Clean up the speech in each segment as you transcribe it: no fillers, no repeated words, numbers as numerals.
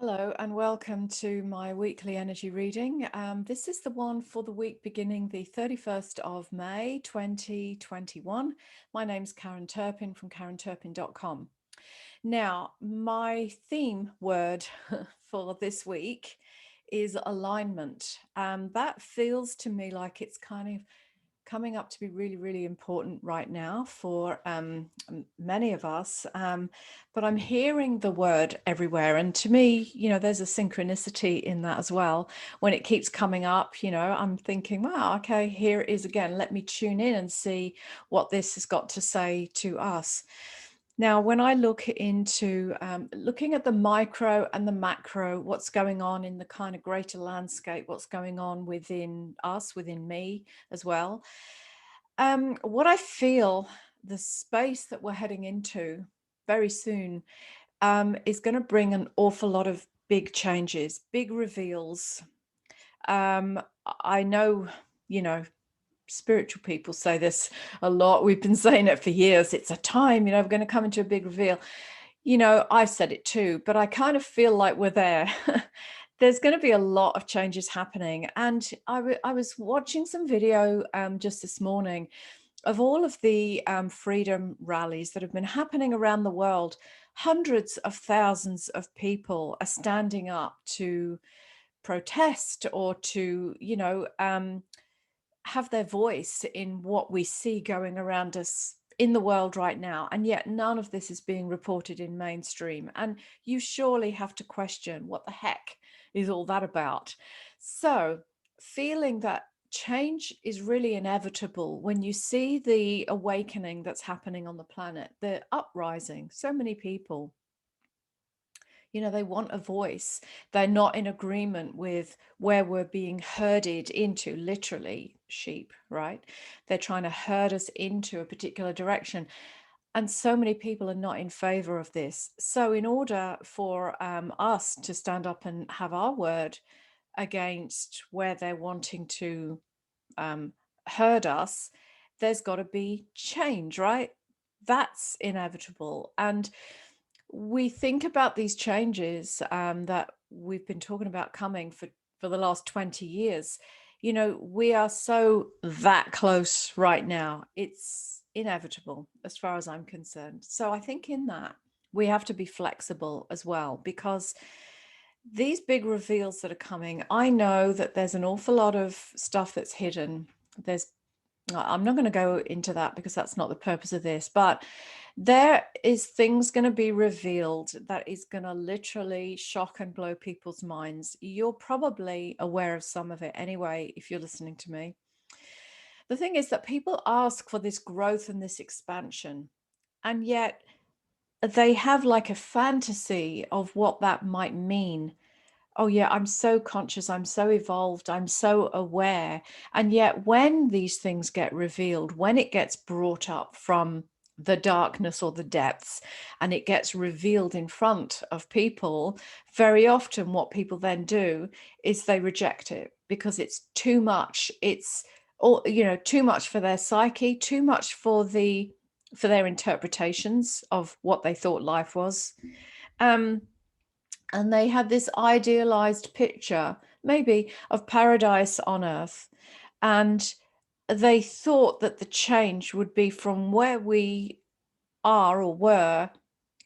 Hello and welcome to my weekly energy reading. This is the one for the week beginning the 31st of May 2021. My name's Karen Turpin from karenturpin.com. Now, my theme word for this week is alignment. That feels to me like it's kind of coming up to be really, really important right now for many of us. But I'm hearing the word everywhere. And to me, there's a synchronicity in that as well. When it keeps coming up, I'm thinking, wow, okay, here it is again. Let me tune in and see what this has got to say to us. Now, when I look into looking at the micro and the macro, what's going on in the kind of greater landscape, what's going on within us, within me as well, what I feel the space that we're heading into very soon is going to bring an awful lot of big changes, big reveals. I know, spiritual people say this a lot. We've been saying it for years. It's a time, we're going to come into a big reveal. I've said it too, but I kind of feel like we're there. There's going to be a lot of changes happening. And I was watching some video just this morning of all of the freedom rallies that have been happening around the world. Hundreds of thousands of people are standing up to protest or to, have their voice in what we see going around us in the world right now. And yet none of this is being reported in mainstream. And you surely have to question, what the heck is all that about? So feeling that change is really inevitable when you see the awakening that's happening on the planet, the uprising, so many people, they want a voice. They're not in agreement with where we're being herded into, literally sheep, right? They're trying to herd us into a particular direction. And so many people are not in favor of this. So in order for us to stand up and have our word against where they're wanting to herd us, there's got to be change, right? That's inevitable. And we think about these changes that we've been talking about coming for the last 20 years. We are so that close right now. It's inevitable as far as I'm concerned. So I think in that we have to be flexible as well, because these big reveals that are coming, I know that there's an awful lot of stuff that's hidden. I'm not going to go into that because that's not the purpose of this, but there is things going to be revealed that is going to literally shock and blow people's minds. You're probably aware of some of it anyway, if you're listening to me. The thing is that people ask for this growth and this expansion, and yet they have like a fantasy of what that might mean. Oh yeah, I'm so conscious, I'm so evolved, I'm so aware. And yet when these things get revealed, when it gets brought up from the darkness or the depths and it gets revealed in front of people, very often what people then do is they reject it because it's too much. It's all, too much for their psyche, too much for their interpretations of what they thought life was. And they had this idealized picture, maybe, of paradise on earth. And they thought that the change would be from where we are or were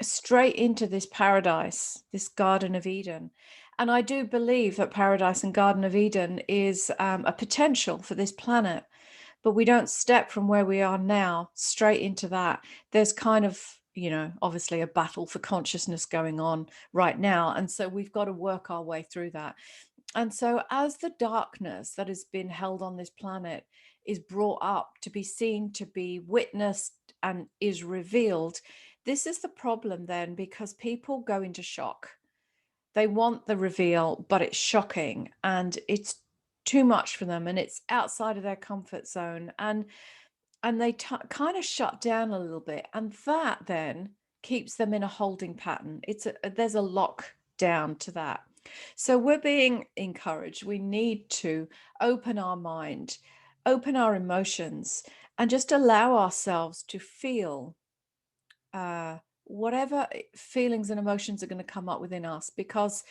straight into this paradise, this Garden of Eden. And I do believe that paradise and Garden of Eden is a potential for this planet. But we don't step from where we are now straight into that. There's kind of, obviously a battle for consciousness going on right now. And so we've got to work our way through that. And so as the darkness that has been held on this planet is brought up to be seen, to be witnessed, and is revealed, this is the problem then, because people go into shock. They want the reveal, but it's shocking and it's too much for them and it's outside of their comfort zone, and they kind of shut down a little bit, and that then keeps them in a holding pattern. There's a lockdown to that. So we're being encouraged. We need to open our mind, open our emotions, and just allow ourselves to feel whatever feelings and emotions are going to come up within us. Because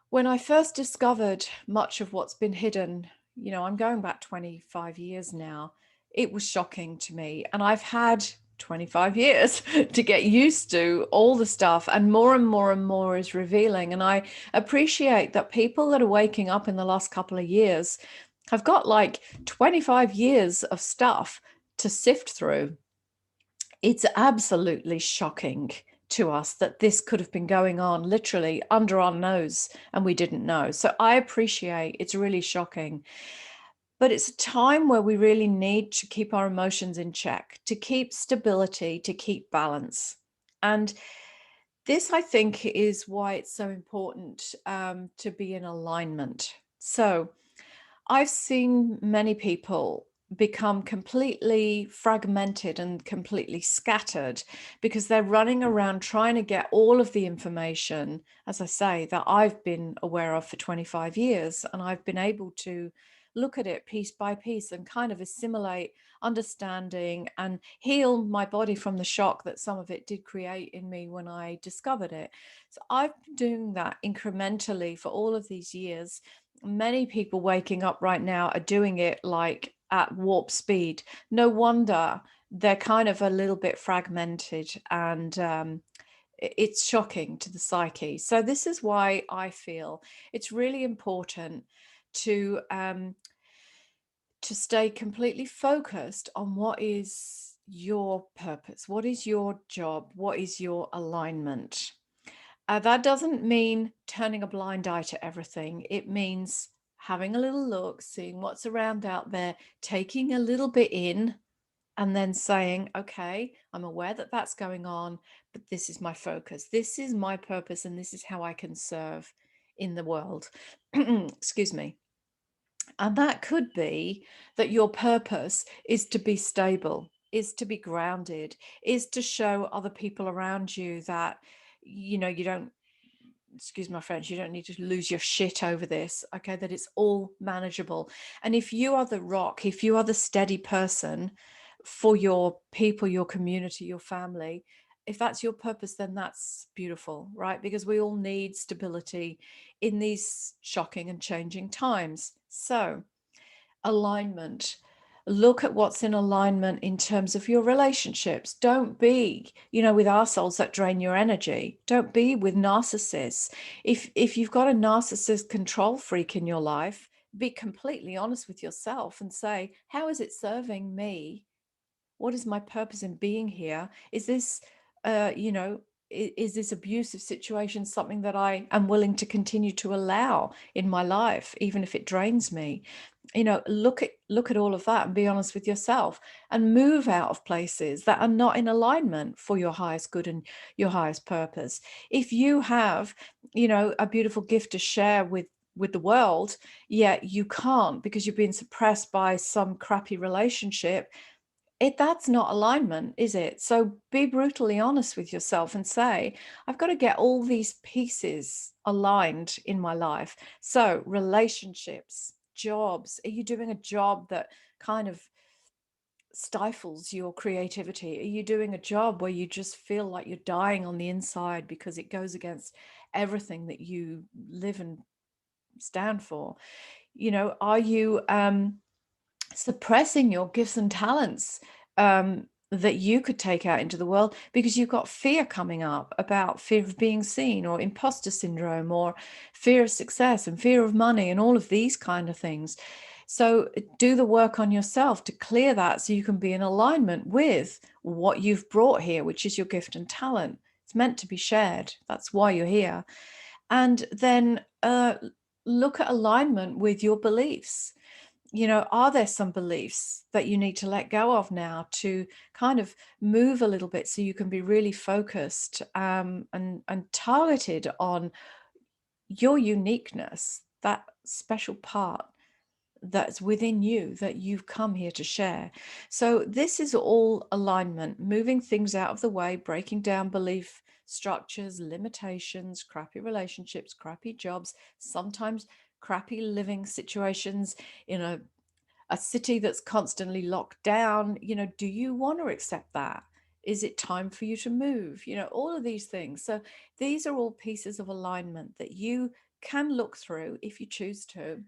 when I first discovered much of what's been hidden, I'm going back 25 years now, it was shocking to me. And I've had 25 years to get used to all the stuff, and more and more and more is revealing. And I appreciate that people that are waking up in the last couple of years have got like 25 years of stuff to sift through. It's absolutely shocking to us that this could have been going on literally under our nose and we didn't know. So I appreciate, it's really shocking. But it's a time where we really need to keep our emotions in check, to keep stability, to keep balance. And this, I think, is why it's so important to be in alignment. So I've seen many people become completely fragmented and completely scattered because they're running around trying to get all of the information, as I say, that I've been aware of for 25 years. And I've been able to look at it piece by piece and kind of assimilate understanding and heal my body from the shock that some of it did create in me when I discovered it. So I've been doing that incrementally for all of these years. Many people waking up right now are doing it like at warp speed. No wonder they're kind of a little bit fragmented, and it's shocking to the psyche. So this is why I feel it's really important to stay completely focused on what is your purpose, what is your job, what is your alignment. That doesn't mean turning a blind eye to everything. It means having a little look, seeing what's around out there, taking a little bit in, and then saying, okay, I'm aware that that's going on, but this is my focus. This is my purpose, and this is how I can serve in the world. Excuse me. And that could be that your purpose is to be stable, is to be grounded, is to show other people around you that, you don't, excuse my French, you don't need to lose your shit over this, okay, that it's all manageable. And if you are the rock, if you are the steady person for your people, your community, your family, if that's your purpose, then that's beautiful, right? Because we all need stability in these shocking and changing times. So alignment, look at what's in alignment in terms of your relationships. Don't be, with assholes that drain your energy. Don't be with narcissists. If you've got a narcissist control freak in your life, be completely honest with yourself and say, how is it serving me? What is my purpose in being here? Is this is this abusive situation something that I am willing to continue to allow in my life, even if it drains me? Look at all of that and be honest with yourself, and move out of places that are not in alignment for your highest good and your highest purpose. If you have, a beautiful gift to share with the world, yet you can't because you're being suppressed by some crappy relationship, that's not alignment, is it? So be brutally honest with yourself and say, I've got to get all these pieces aligned in my life. So relationships, jobs, are you doing a job that kind of stifles your creativity? Are you doing a job where you just feel like you're dying on the inside because it goes against everything that you live and stand for? Are you suppressing your gifts and talents that you could take out into the world because you've got fear coming up about fear of being seen, or imposter syndrome, or fear of success and fear of money and all of these kind of things? So do the work on yourself to clear that so you can be in alignment with what you've brought here, which is your gift and talent. It's meant to be shared. That's why you're here. And then look at alignment with your beliefs. Are there some beliefs that you need to let go of now to kind of move a little bit so you can be really focused and targeted on your uniqueness, that special part that's within you that you've come here to share? So this is all alignment, moving things out of the way, breaking down belief structures, limitations, crappy relationships, crappy jobs, sometimes crappy living situations in a city that's constantly locked down. Do you want to accept that? Is it time for you to move? All of these things. So these are all pieces of alignment that you can look through if you choose to.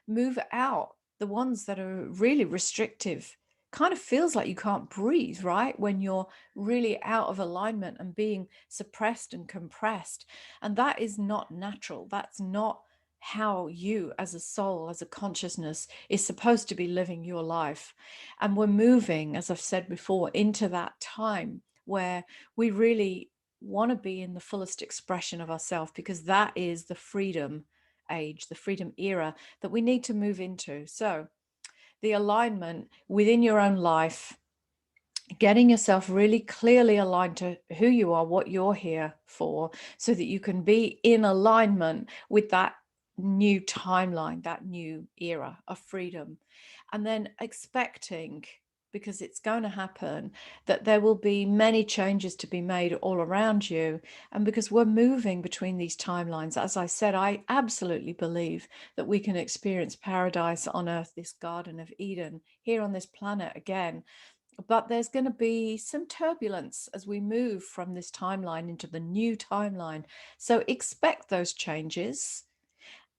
Move out the ones that are really restrictive. Kind of feels like you can't breathe, right? When you're really out of alignment and being suppressed and compressed. And that is not natural. That's not how you, as a soul, as a consciousness, is supposed to be living your life. And we're moving, as I've said before, into that time where we really want to be in the fullest expression of ourselves, because that is the freedom age, the freedom era that we need to move into. So the alignment within your own life, getting yourself really clearly aligned to who you are, what you're here for, so that you can be in alignment with that new timeline, that new era of freedom. And then expecting, because it's going to happen, that there will be many changes to be made all around you. And because we're moving between these timelines, as I said, I absolutely believe that we can experience paradise on earth, this Garden of Eden, here on this planet again. But there's going to be some turbulence as we move from this timeline into the new timeline. So expect those changes.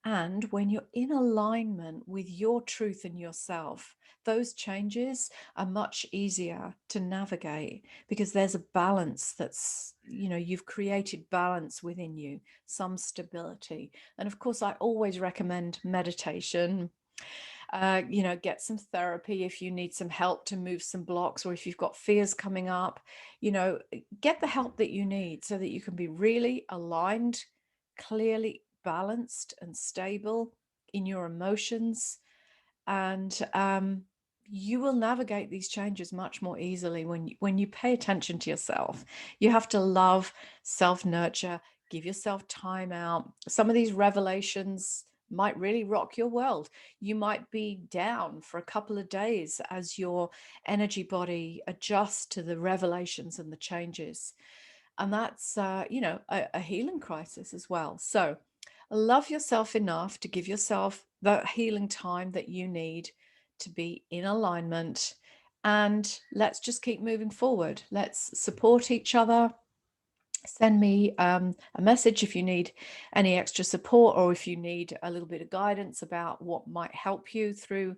And when you're in alignment with your truth and yourself, those changes are much easier to navigate, because there's a balance that's, you've created balance within you, some stability. And of course, I always recommend meditation. Get some therapy if you need some help to move some blocks, or if you've got fears coming up, get the help that you need so that you can be really aligned, clearly balanced and stable in your emotions. And you will navigate these changes much more easily when you pay attention to yourself. You have to love, self-nurture, give yourself time out. Some of these revelations might really rock your world. You might be down for a couple of days as your energy body adjusts to the revelations and the changes. And that's, a healing crisis as well. So love yourself enough to give yourself the healing time that you need to be in alignment. And let's just keep moving forward. Let's support each other. Send me a message if you need any extra support, or if you need a little bit of guidance about what might help you through,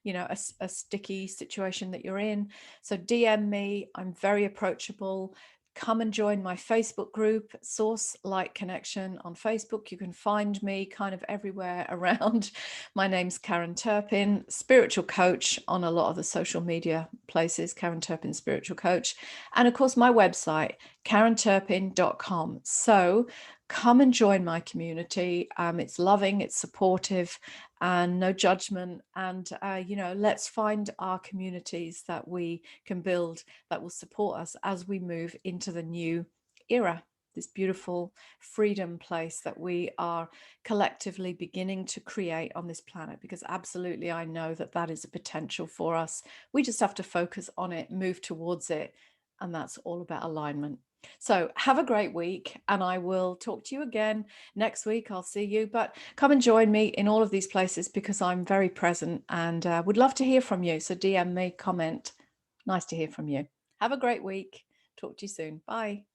a sticky situation that you're in. So DM me. I'm very approachable. Come and join my Facebook group, Source Light Connection on Facebook. You can find me kind of everywhere around. My name's Karen Turpin, spiritual coach on a lot of the social media places, Karen Turpin, spiritual coach. And of course, my website, karenturpin.com. So come and join my community. It's loving, it's supportive, and no judgment. And, let's find our communities that we can build that will support us as we move into the new era, this beautiful freedom place that we are collectively beginning to create on this planet. Because absolutely, I know that that is a potential for us. We just have to focus on it, move towards it. And that's all about alignment. So have a great week, and I will talk to you again next week. I'll see you, but come and join me in all of these places, because I'm very present and would love to hear from you. So DM me, comment. Nice to hear from you. Have a great week. Talk to you soon. Bye.